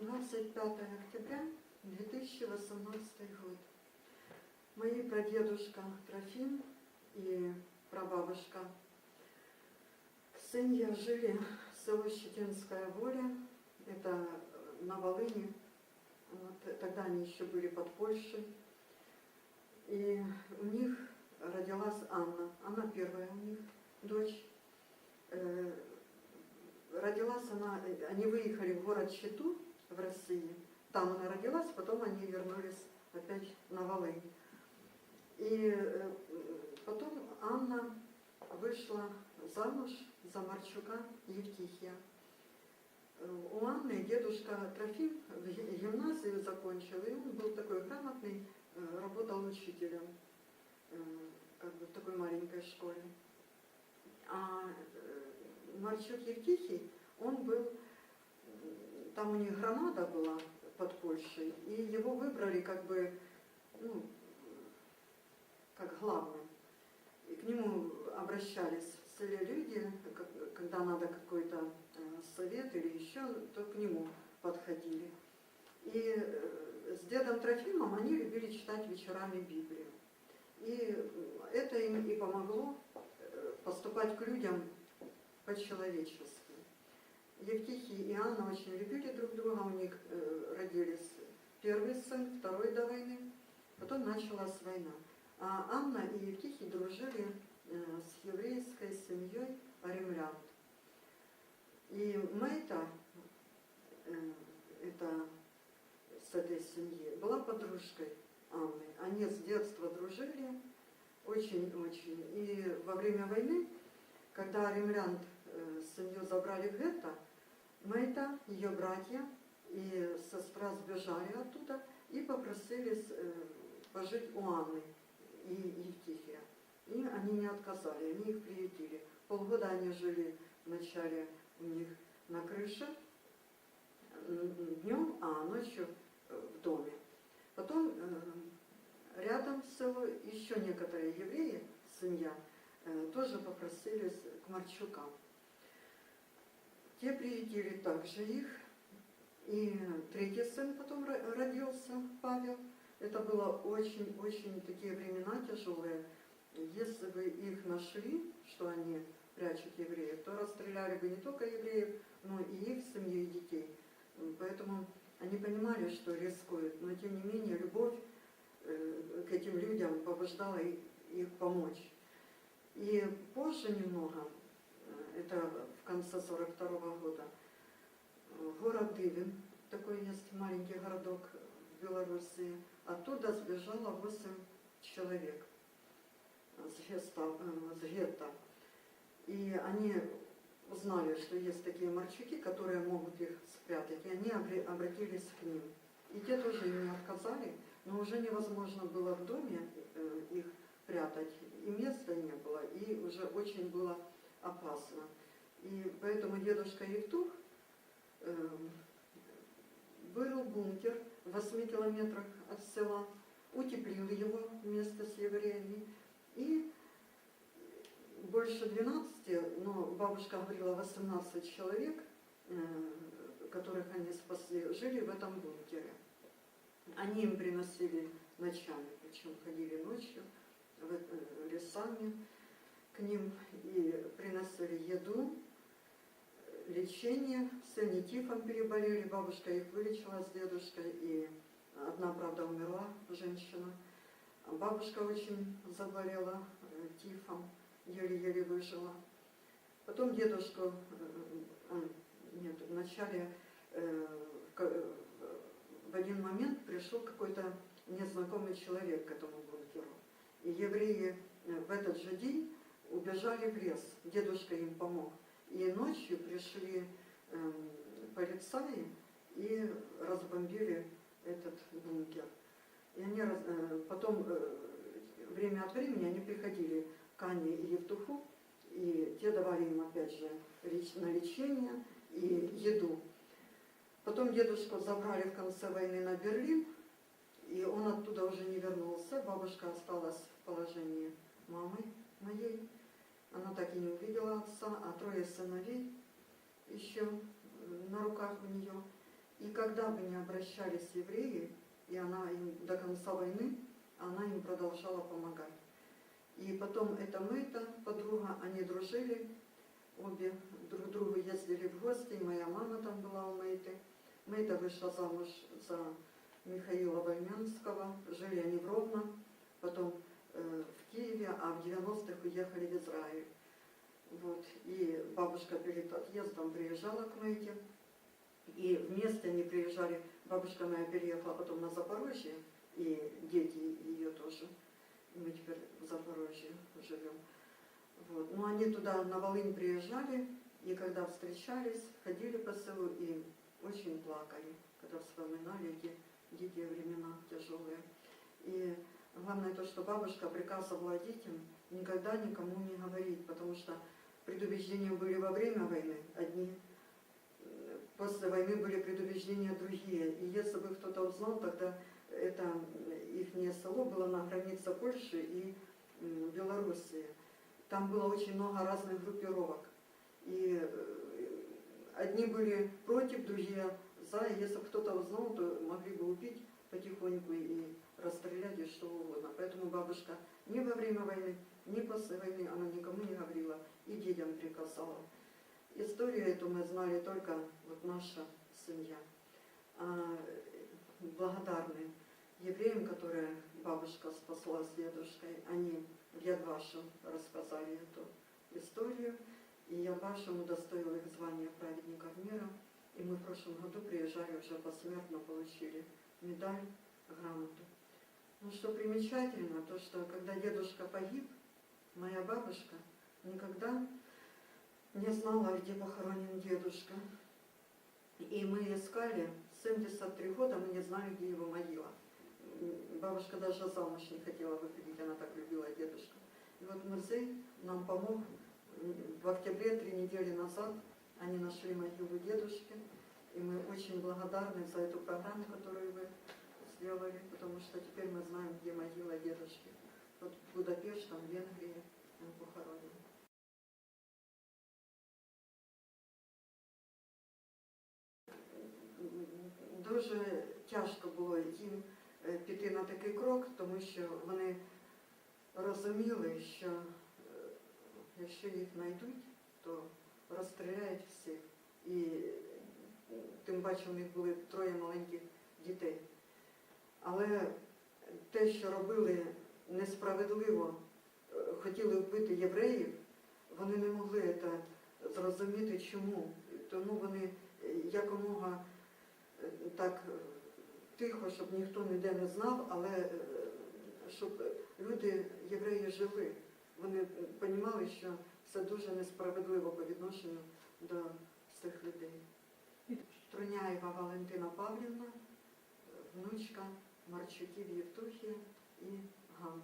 25 октября 2018 год. Мои прадедушка Трофим и прабабушка Ксения жили в село Щетинская Воля, это на Волыни, вот, тогда они еще были под Польшей. И у них родилась Анна, она первая у них дочь. Родилась она, они выехали в город Читу в России, там она родилась, потом они вернулись опять на Волынь. И потом Анна вышла замуж за Марчука Евтихия. У Анны дедушка Трофим в гимназию закончил, и он был такой грамотный, работал учителем как бы в такой маленькой школе. А Марчук Евтихий, он был, там у них громада была под Польшей, и его выбрали как бы, ну, как главным. И к нему обращались в селе люди, когда надо какой-то совет или еще, то к нему подходили. И с дедом Трофимом они любили читать вечерами Библию. И это им и помогло поступать к людям по-человечески. Евтихий и Анна очень любили друг друга, у них родились первый сын, второй до войны, потом началась война. А Анна и Евтихий дружили с еврейской семьей римлян. И Мэйта, это с этой семьи, была подружкой Анны. Они с детства дружили очень-очень. И во время войны, когда римлян семью забрали в гетто, Мэйта, ее братья и сестра сбежали оттуда и попросились пожить у Анны и Евтихия. И они не отказали, они их приютили. Полгода они жили вначале у них на крыше днем, а ночью в доме. Потом рядом с селом еще некоторые евреи, семья, тоже попросились к Марчукам. Те приютили также их. И третий сын потом родился, Павел. Это было очень-очень такие времена тяжелые. Если бы их нашли, что они прячут евреев, то расстреляли бы не только евреев, но и их семью и детей. Поэтому они понимали, что рискуют, но тем не менее любовь к этим людям побуждала их помочь. И позже немного, это в конце 42-го года, город Дывин, такой есть маленький городок в Белоруссии, оттуда сбежало 8 человек с гетто. И они узнали, что есть такие марчуки, которые могут их спрятать, и они обратились к ним. И те тоже им не отказали, но уже невозможно было в доме их прятать, и места не было, и уже очень было опасно. И поэтому дедушка Евтух вырыл бункер в 8 километрах от села, утеплил его вместе с евреями, и больше 12, но бабушка говорила 18 человек, которых они спасли, жили в этом бункере. Они им приносили ночами, причем ходили ночью лесами к ним и приносили еду, лечение. Все они тифом переболели, бабушка их вылечила с дедушкой, и одна, правда, умерла, женщина. Бабушка очень заболела тифом, еле-еле выжила. Потом дедушку, вначале в один момент пришел какой-то незнакомый человек к этому бункеру. И евреи в этот же день убежали в лес, дедушка им помог. И ночью пришли полицаи и разбомбили этот бункер. И они потом время от времени они приходили к Анне и Евтуху, и те давали им опять же на лечение и еду. Потом дедушку забрали в конце войны на Берлин, и он оттуда уже не вернулся. Бабушка осталась в положении мамы моей. Она так и не увидела отца, а 3 сыновей еще на руках у нее. И когда бы не обращались евреи, и она им до конца войны, она им продолжала помогать. И потом эта Мэйта, подруга, они дружили, обе друг к другу ездили в гости, моя мама там была у Мэйты. Мэйта вышла замуж за Михаила Вольмянского, жили они в Ровно, потом в Киеве, а в 90-х уехали в Израиль. Вот. И бабушка перед отъездом приезжала к Мэйте, и вместе они приезжали, бабушка моя переехала потом на Запорожье, и дети ее тоже. Мы теперь в Запорожье живем. Вот. Но они туда, на Волынь, приезжали, и когда встречались, ходили по селу и очень плакали, когда вспоминали эти дикие времена тяжелые. И главное то, что бабушка приказывала детям никогда никому не говорить, потому что предубеждения были во время войны одни, после войны были предубеждения другие. И если бы кто-то узнал, тогда это их село было на границе Польши и Белоруссии. Там было очень много разных группировок. И одни были против, другие за. И если бы кто-то узнал, то могли бы убить потихоньку и расстрелять, и что угодно. Поэтому бабушка ни во время войны, ни после войны она никому не говорила, и детям приказала. Историю эту мы знали только вот наша семья. Благодарны евреям, которые бабушка спасла с дедушкой, они в Яд Вашем рассказали эту историю, и Яд Вашем удостоил их звания праведников мира, и мы в прошлом году приезжали уже посмертно, получили медаль, грамоту. Но что примечательно, то что когда дедушка погиб, моя бабушка никогда не знала, где похоронен дедушка. И мы искали, 73 года мы не знали, где его могила. Бабушка даже замуж не хотела выходить, она так любила дедушку. И вот музей нам помог. В октябре, 3 недели назад, они нашли могилу дедушки. И мы очень благодарны за эту программу, которую вы сделали, потому что теперь мы знаем, где могила дедушки. Вот в Будапеште, там, в Венгрии, он похоронен. Дуже тяжко було їм піти на такий крок, тому що вони розуміли, що якщо їх знайдуть, то розстріляють всіх. І тим паче у них були 3 маленьких дітей. Але те, що робили несправедливо, хотіли вбити євреїв, вони не могли це зрозуміти чому. Тому вони якомога так тихо, щоб ніхто ніде не знав, але щоб люди, євреї, жили. Вони розуміли, що це дуже несправедливо по відношенню до цих людей. Труняєва Валентина Павлівна, внучка Марчуків Євтухія і Ганна.